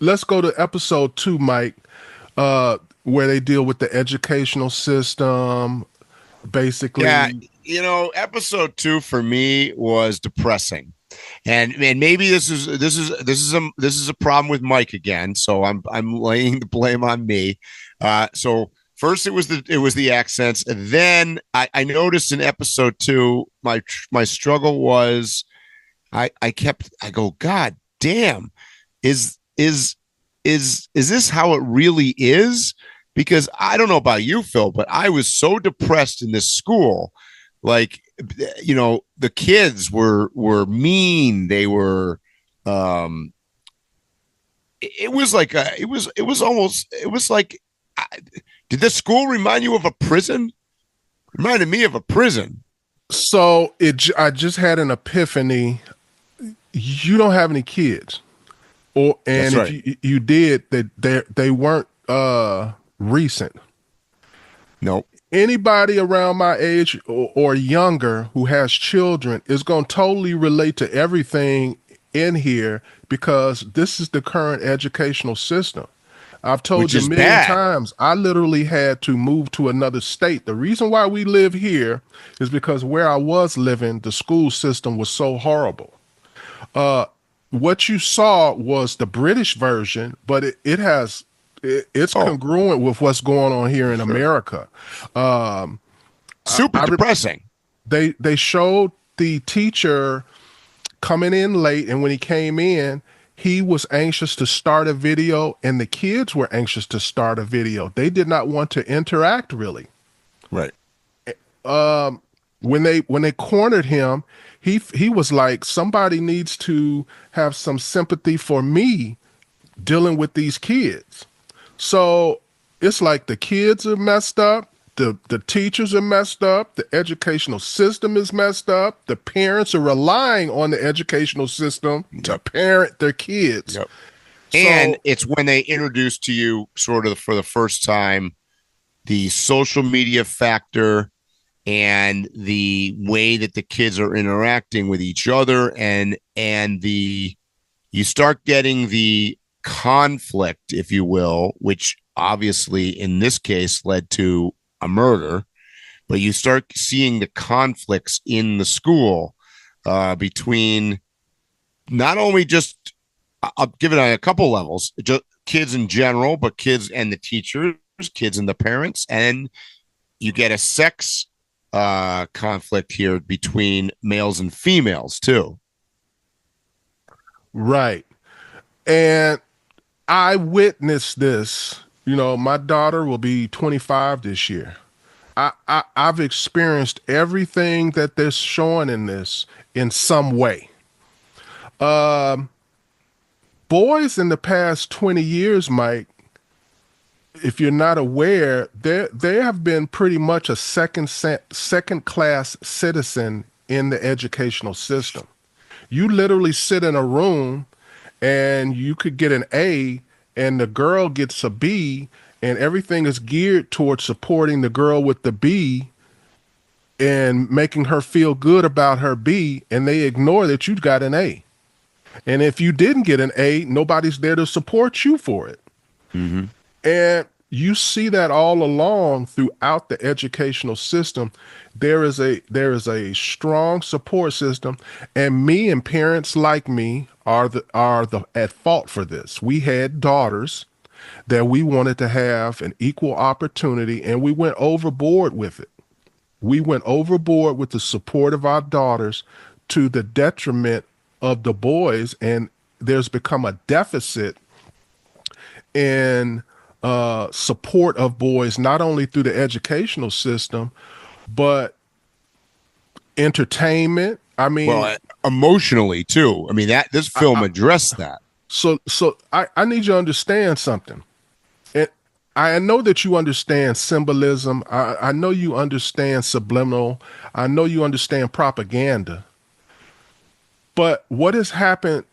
let's go to episode 2, Mike, where they deal with the educational system, Yeah, basically. episode 2 for me was depressing. And maybe this is a problem with Mike again. So I'm laying the blame on me. So first it was the accents, and then I noticed in episode 2 my struggle was I go, God damn, is is is this how it really is? Because I don't know about you, Phil, but I was so depressed in this school. Like, the kids were mean. They were um it was like it was like did the school remind you of a prison? Reminded me of a prison. So I just had an epiphany. You don't have any kids, and That's if right. you did, they weren't recent. No. Anybody around my age or younger who has children is going to totally relate to everything in here because this is the current educational system. I've told Which you a is million bad. times, I literally had to move to another state. The reason why we live here is because where I was living, the school system was so horrible. What you saw was the British version, but it's Oh, congruent with what's going on here for in sure. America. Super I depressing. they showed the teacher coming in late, and when he came in, he was anxious to start a video, and the kids were anxious to start a video. They did not want to interact really. Right. When they cornered him, he was like, somebody needs to have some sympathy for me dealing with these kids. So it's like the kids are messed up, the teachers are messed up, the educational system is messed up, the parents are relying on the educational system to parent their kids. Yep. And So it's when they introduce to you sort of for the first time the social media factor and the way that the kids are interacting with each other, and the you start getting the conflict, if you will, which obviously in this case led to a murder, but you start seeing the conflicts in the school between not only just I'll give it on a couple levels, just kids in general, but kids and the teachers, kids and the parents, and you get a sex conflict here between males and females too. right. And I witnessed this. My daughter will be 25 this year. I've experienced everything that they're showing in this in some way. Boys in the past 20 years, Mike, if you're not aware, they have been pretty much a second class citizen in the educational system. You literally sit in a room and you could get an A and the girl gets a B, and everything is geared towards supporting the girl with the B and making her feel good about her B, and they ignore that you got an A. And if you didn't get an A, nobody's there to support you for it. Mm-hmm. And you see that all along throughout the educational system. There is a strong support system, and me and parents like me are the at fault for this. We had daughters that we wanted to have an equal opportunity, and we went overboard with it. We went overboard with the support of our daughters to the detriment of the boys, and there's become a deficit in support of boys, not only through the educational system, but entertainment. I mean, Well, emotionally too. I mean, that this I, film I, addressed that. so I need you to understand something. And I know that you understand symbolism. I know you understand subliminal. I know you understand propaganda. But what has happened?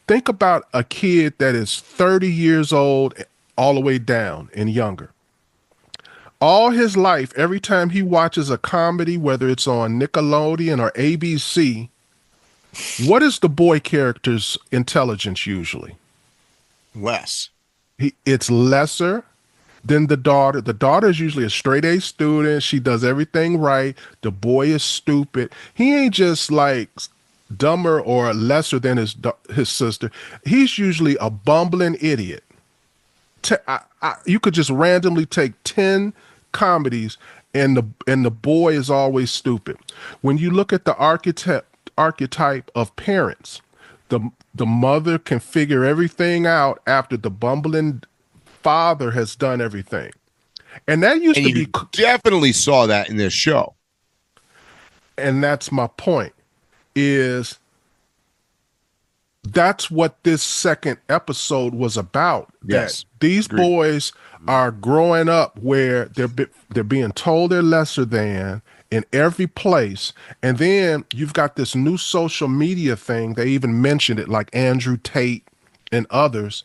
Think about a kid that is 30 years old, all the way down and younger. All his life, every time he watches a comedy, whether it's on Nickelodeon or ABC, what is the boy character's intelligence usually? Less. It's lesser than the daughter. The daughter is usually a straight A student. She does everything right. The boy is stupid. He ain't just like dumber or lesser than his sister. He's usually a bumbling idiot. You could just randomly take 10 comedies and the boy is always stupid. When you look at the archetype of parents, the the mother can figure everything out after the bumbling father has done everything. And that used And to you be, definitely saw that in this show. and that's my point, is that's what this second episode was about. That Yes. these Agreed. boys are growing up where they're being told they're lesser than in every place, and then you've got this new social media thing. They even mentioned it, like Andrew Tate and others,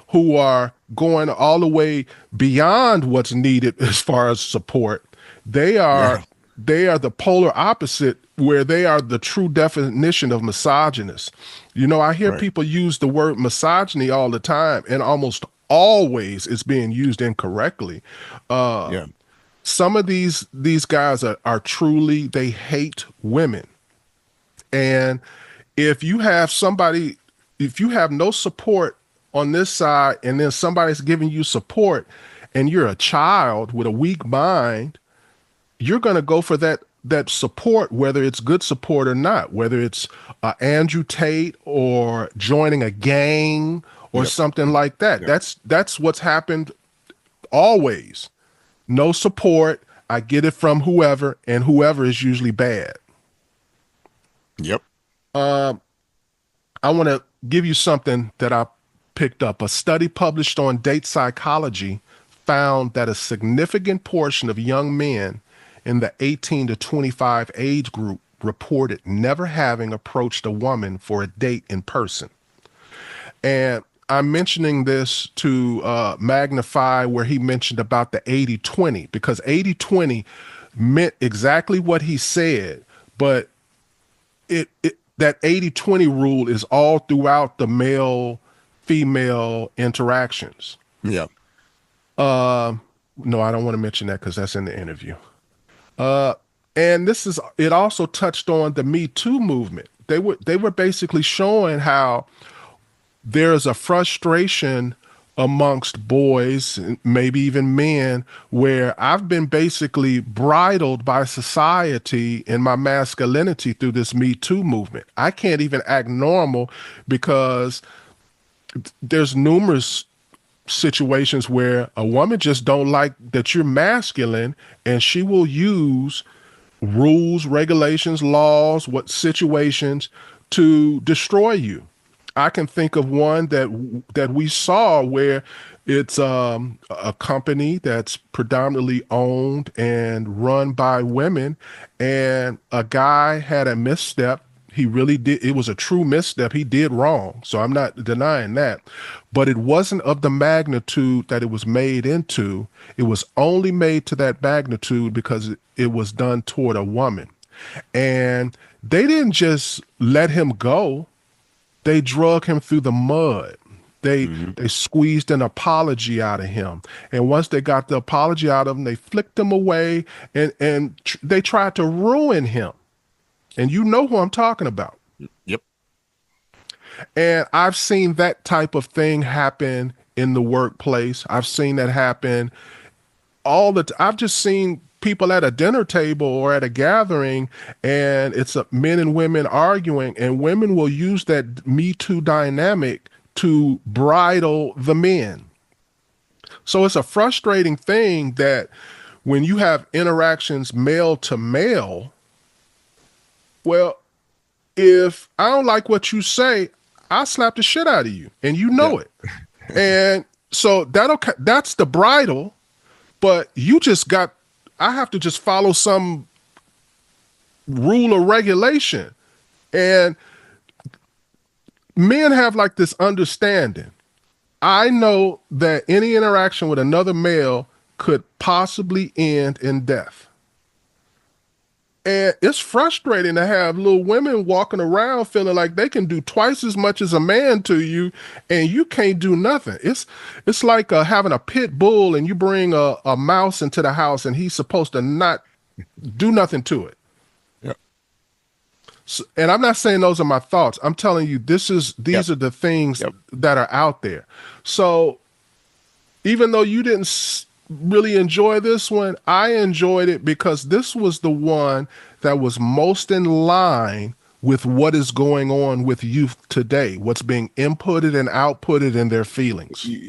who are going all the way beyond what's needed as far as support. They Yeah. are they are the polar opposite, where they are the true definition of misogynist. You know, I hear Right. people use the word misogyny all the time, and almost always it's being used incorrectly. Yeah. Some of these guys are truly, they hate women. And if you have somebody, if you have no support on this side, and then somebody's giving you support, and you're a child with a weak mind, you're going to go for that support, whether it's good support or not, whether it's Andrew Tate or joining a gang or Yep. something like that. Yep. That's what's happened always. No support. I get it from whoever, and whoever is usually bad. Yep. I want to give you something that I picked up. A study published on Date Psychology found that a significant portion of young men in the 18 to 25 age group reported never having approached a woman for a date in person. And I'm mentioning this to magnify where he mentioned about the 80-20, because 80-20 meant exactly what he said, but that 80-20 rule is all throughout the male female interactions. Yeah. No, I don't want to mention that because that's in the interview. And it also touched on the Me Too movement. They were basically showing how there's a frustration amongst boys, maybe even men, where I've been basically bridled by society in my masculinity through this Me Too movement. I can't even act normal because there's numerous situations where a woman just don't like that you're masculine, and she will use rules, regulations, laws, what situations to destroy you. I can think of one that we saw where it's a company that's predominantly owned and run by women, and a guy had a misstep. He really did. It was a true misstep. He did wrong. So I'm not denying that. But it wasn't of the magnitude that it was made into. It was only made to that magnitude because it was done toward a woman. And they didn't just let him go. They drug him through the mud. They squeezed an apology out of him. And once they got the apology out of him, they flicked him away, and they tried to ruin him. And you know who I'm talking about. Yep. And I've seen that type of thing happen in the workplace. I've seen that happen I've just seen people at a dinner table or at a gathering, and it's men and women arguing, and women will use that Me Too dynamic to bridle the men. So it's a frustrating thing that when you have interactions male to male, well, if I don't like what you say, I'll slap the shit out of you, and you know Yeah. it. And so that's the bridle, but I have to just follow some rule or regulation. And men have like this understanding. I know that any interaction with another male could possibly end in death. And it's frustrating to have little women walking around feeling like they can do twice as much as a man to you, and you can't do nothing. It's like having a pit bull and you bring a mouse into the house and he's supposed to not do nothing to it. Yep. So, and I'm not saying those are my thoughts. I'm telling you, these Yep. are the things Yep. that are out there. So even though you didn't really enjoy this one, I enjoyed it because this was the one that was most in line with what is going on with youth today, what's being inputted and outputted in their feelings.